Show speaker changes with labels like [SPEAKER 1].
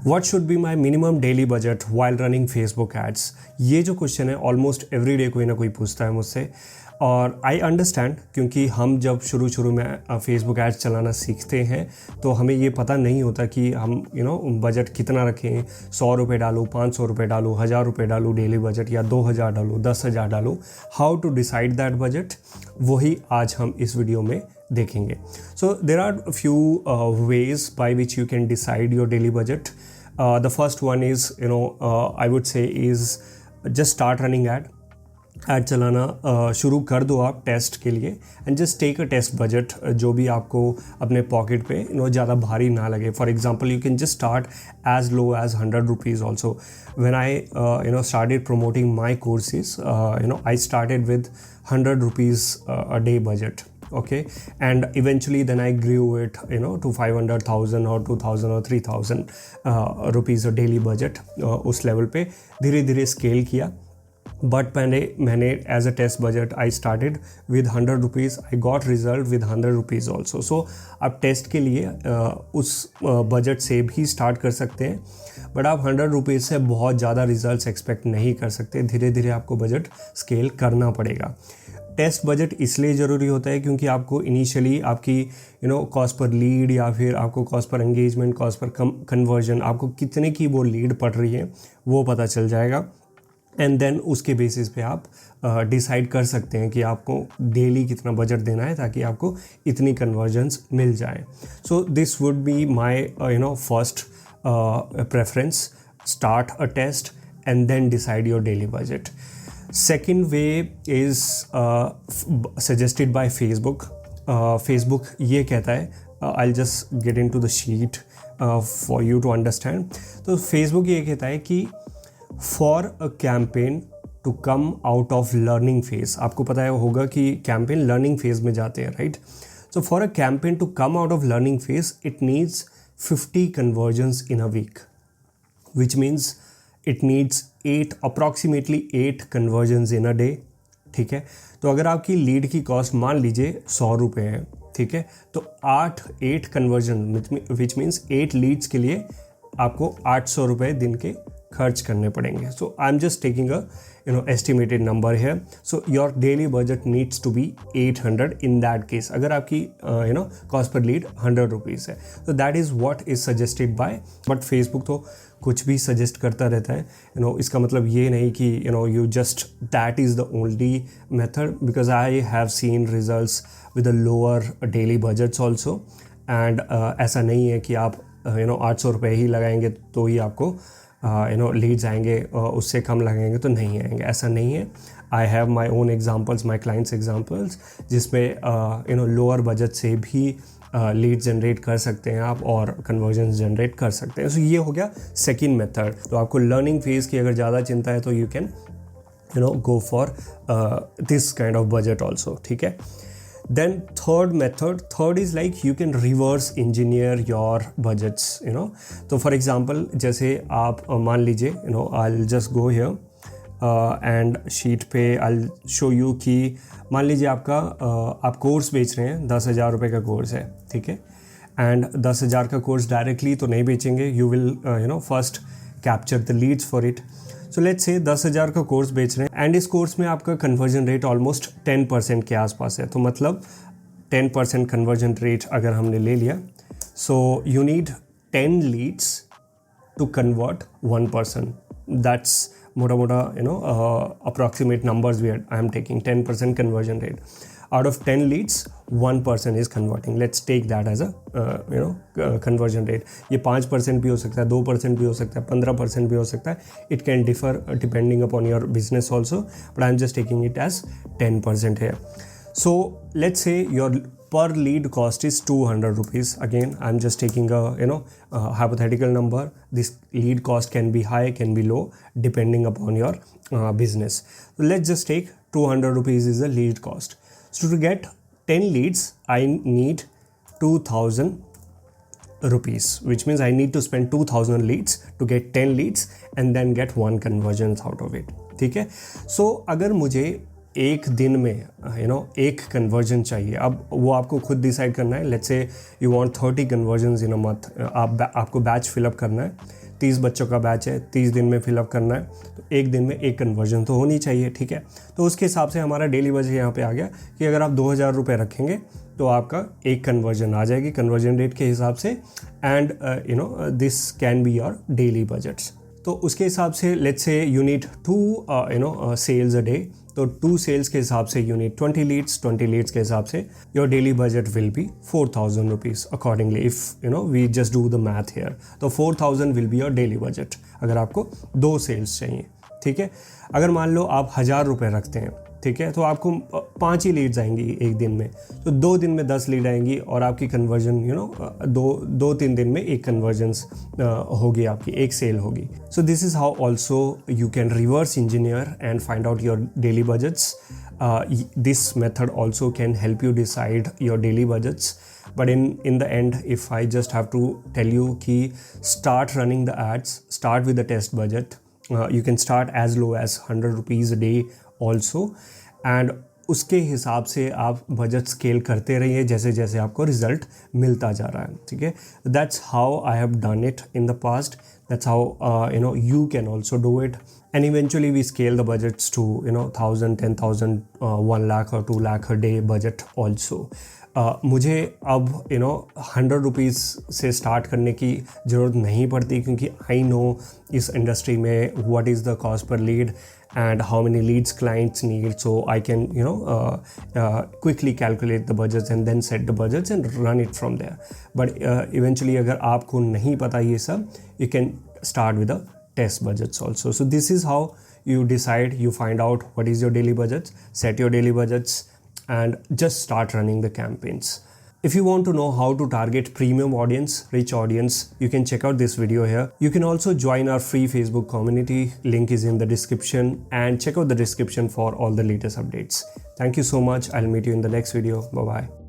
[SPEAKER 1] What should be my minimum daily budget while running Facebook ads. ये जो question है almost every day कोई ना कोई पूछता है मुझसे, और आई अंडरस्टैंड, क्योंकि हम जब शुरू में फेसबुक एड्स चलाना सीखते हैं तो हमें ये पता नहीं होता कि हम बजट कितना रखें। 100 रुपये डालूँ, 500 रुपये डालूँ, 1000 रुपये डालूँ डेली बजट, या 2000 डालूँ, 10,000 डालूँ। How to decide that budget, वही आज हम इस वीडियो में देखेंगे। So there are few ways by which you can decide your daily budget. The first one is, I would say is just start running ad चलाना शुरू कर दो आप टेस्ट के लिए, and just take a test budget जो भी आपको अपने पॉकेट पे ज़्यादा भारी ना लगे। For example you can just start as low as 100 rupees also. When I started promoting my courses, I started with 100 rupees a day budget. Okay, and eventually then I grew it to 500,000 or 2,000 or 3,000 rupees a daily budget. उस level पे धीरे धीरे scale किया, but मैंने as a test budget I started with 100 rupees. I got result with 100 rupees also. So आप test के लिए उस बजट से भी स्टार्ट कर सकते हैं, बट आप 100 रुपीज़ से बहुत ज़्यादा रिजल्ट्स एक्सपेक्ट नहीं कर सकते। धीरे धीरे आपको बजट स्केल करना पड़ेगा। टेस्ट बजट इसलिए ज़रूरी होता है क्योंकि आपको इनिशियली आपकी कॉस्ट पर लीड, या फिर आपको cost per engagement, cost per conversion, आपको कितने की वो लीड पड़ रही है वो पता चल जाएगा। एंड देन उसके बेसिस पे आप डिसाइड कर सकते हैं कि आपको डेली कितना बजट देना है ताकि आपको इतनी कन्वर्जन्स मिल जाए। So this would be my first preference, start a test and then decide your daily budget. Second way is suggested by Facebook. Facebook ये कहता है, I'll just get into the sheet for you to understand. तो Facebook ये कहता है कि for a campaign to come out of learning phase, आपको पता है होगा कि campaign learning phase में जाते हैं, right? So for a campaign to come out of learning phase, it needs 50 conversions in a week, which means it needs approximately 8 conversions in a day. ठीक है, तो अगर आपकी लीड की कॉस्ट मान लीजिए 100 रुपये है, ठीक है, तो 8 कन्वर्जन विच मीन्स 8 लीड्स के लिए आपको 800 रुपये दिन के खर्च करने पड़ेंगे। So I am just taking a estimated number here. So your daily budget needs to be 800 in that case, अगर आपकी cost per lead 100 rupees है। So that is what is suggested by, but Facebook तो कुछ भी suggest करता रहता है। इसका मतलब ये नहीं कि you just that is the only method, because I have seen results with a lower daily budgets also, and ऐसा नहीं है कि आप 800 रुपये ही लगाएंगे तो ही आपको लीड्स आएंगे, उससे कम लगेंगे तो नहीं आएंगे, ऐसा नहीं है। I have my own examples, my clients examples, जिसमें लोअर बजट से भी लीड जनरेट कर सकते हैं आप और कन्वर्जन जनरेट कर सकते हैं। सो ये हो गया सेकेंड मेथड। तो आपको लर्निंग फेज़ की अगर ज़्यादा चिंता है तो you can go for this kind of budget also, ठीक है। Then third is like you can reverse engineer your budgets, तो for example जैसे आप मान लीजिए I'll just go here and sheet पे I'll show you कि मान लीजिए आपका आप कोर्स बेच रहे हैं, 10,000 रुपये का कोर्स है, ठीक है, एंड 10,000 का कोर्स डायरेक्टली तो नहीं बेचेंगे, you will first capture the leads for it. So let's say 10,000 का कोर्स बेच रहे हैं, एंड इस कोर्स में आपका कन्वर्जन रेट ऑलमोस्ट 10% के आसपास है। तो मतलब 10% कन्वर्जन रेट अगर हमने ले लिया, so you need 10 leads to convert 1%। That's मोटा approximate numbers I am taking 10% conversion rate. Out of 10 leads, 1% is converting. Let's take that as a conversion rate. ये 5% भी हो सकता है, 2% भी हो सकता है, 15% भी हो सकता है. It can differ depending upon your business also, but I'm just taking it as 10% here. So let's say your per lead cost is 200 rupees. Again, I'm just taking a hypothetical number. This lead cost can be high, can be low, depending upon your business. So let's just take 200 rupees is the lead cost. So to get 10 leads, I need 2,000 rupees, which means I need to spend 2,000 leads to get 10 leads and then get 1 conversion out of it. ठीक है, सो अगर मुझे एक दिन में एक conversion चाहिए, अब वो आपको खुद डिसाइड करना है। Let's say you want 30 convergence in a month, आपको बैच फिलअप करना है, 30 बच्चों का बैच है, 30 दिन में फिलअप करना है, तो एक दिन में एक कन्वर्जन तो होनी चाहिए, ठीक है। तो उसके हिसाब से हमारा डेली बजट यहाँ पे आ गया कि अगर आप 2000 रुपये रखेंगे तो आपका एक कन्वर्जन आ जाएगी कन्वर्जन रेट के हिसाब से, and this can be your daily budgets. तो उसके हिसाब से let's say you need 2 sales a day, तो 2 सेल्स के हिसाब से यू नीड 20 लीड्स, 20 लीड्स के हिसाब से your daily budget will be 4000 rupees accordingly, if we just do the math here. तो 4000 will be your daily budget अगर आपको 2 सेल्स चाहिए, ठीक है। अगर मान लो आप 1000 रुपये रखते हैं, ठीक है, तो आपको 5 ही लीड्स आएंगी एक दिन में, तो 2 दिन में 10 लीड आएंगी और आपकी कन्वर्जन 2-3 दिन में एक कन्वर्जन्स होगी, आपकी एक सेल होगी। So this is how also you can reverse engineer and find out your daily budgets. This method also can help you decide your daily budgets, but in the end, if I just have to tell you कि start running the ads, start with the test budget. You can start as low as 100 rupees a day also, and उसके हिसाब से आप budget scale करते रहिए जैसे जैसे आपको रिजल्ट मिलता जा रहा है, ठीक है. That's how I have done it in the past. That's how you can also do it, and eventually we scale the budgets to 1000, 10,000, 1 lakh or 2 lakh a day budget also. मुझे अब 100 rupees से start करने की ज़रूरत नहीं पड़ती, क्योंकि I know इस इंडस्ट्री में what is the cost per lead and how many leads clients need, so I can quickly calculate the budgets and then set the budgets and run it from there. But eventually अगर आपको नहीं पता ये सब, you can start with the test budgets also. So this is how you decide, you find out what is your daily budgets, set your daily budgets and just start running the campaigns. If you want to know how to target premium audience, rich audience, you can check out this video here. You can also join our free Facebook community. Link is in the description, and check out the description for all the latest updates. Thank you so much. I'll meet you in the next video. Bye bye.